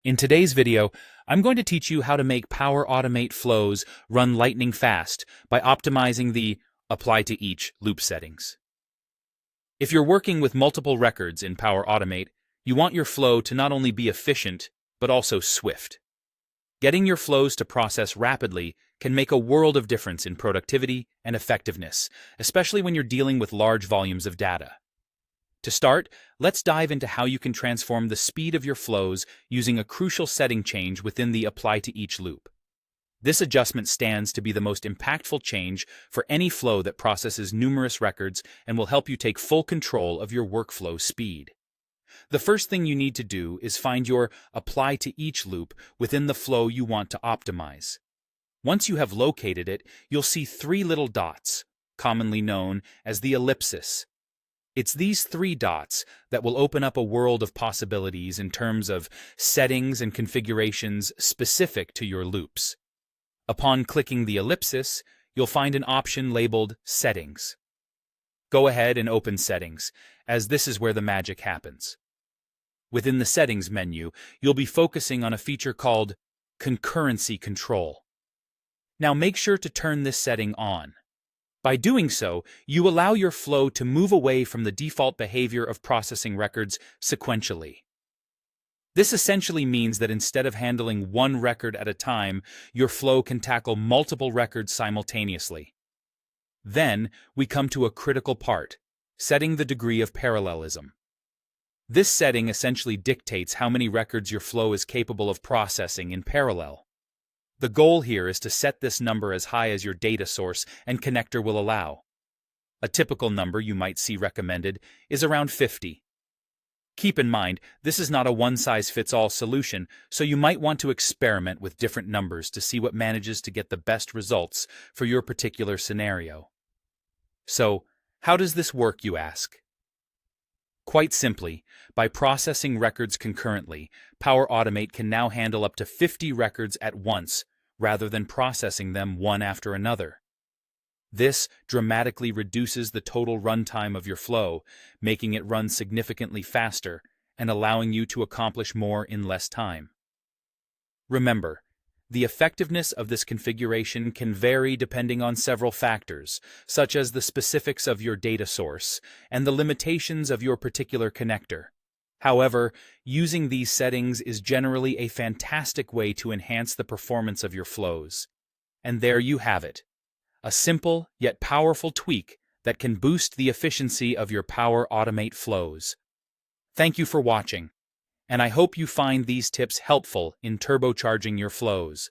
In today's video, I'm going to teach you how to make Power Automate flows run lightning fast by optimizing the Apply to Each loop settings. If you're working with multiple records in Power Automate, you want your flow to not only be efficient, but also swift. Getting your flows to process rapidly can make a world of difference in productivity and effectiveness, especially when you're dealing with large volumes of data. To start, let's dive into how you can transform the speed of your flows using a crucial setting change within the Apply to Each loop. This adjustment stands to be the most impactful change for any flow that processes numerous records and will help you take full control of your workflow speed. The first thing you need to do is find your Apply to Each loop within the flow you want to optimize. Once you have located it, you'll see three little dots, commonly known as the ellipsis. It's these three dots that will open up a world of possibilities in terms of settings and configurations specific to your loops. Upon clicking the ellipsis, you'll find an option labeled Settings. Go ahead and open Settings, as this is where the magic happens. Within the Settings menu, you'll be focusing on a feature called Concurrency Control. Now make sure to turn this setting on. By doing so, you allow your flow to move away from the default behavior of processing records sequentially. This essentially means that instead of handling one record at a time, your flow can tackle multiple records simultaneously. Then, we come to a critical part, setting the degree of parallelism. This setting essentially dictates how many records your flow is capable of processing in parallel. The goal here is to set this number as high as your data source and connector will allow. A typical number you might see recommended is around 50. Keep in mind, this is not a one-size-fits-all solution, so you might want to experiment with different numbers to see what manages to get the best results for your particular scenario. So, how does this work, you ask? Quite simply, by processing records concurrently, Power Automate can now handle up to 50 records at once, rather than processing them one after another. This dramatically reduces the total runtime of your flow, making it run significantly faster and allowing you to accomplish more in less time. Remember, the effectiveness of this configuration can vary depending on several factors, such as the specifics of your data source and the limitations of your particular connector. However, using these settings is generally a fantastic way to enhance the performance of your flows. And there you have it, a simple yet powerful tweak that can boost the efficiency of your Power Automate flows. Thank you for watching, and I hope you find these tips helpful in turbocharging your flows.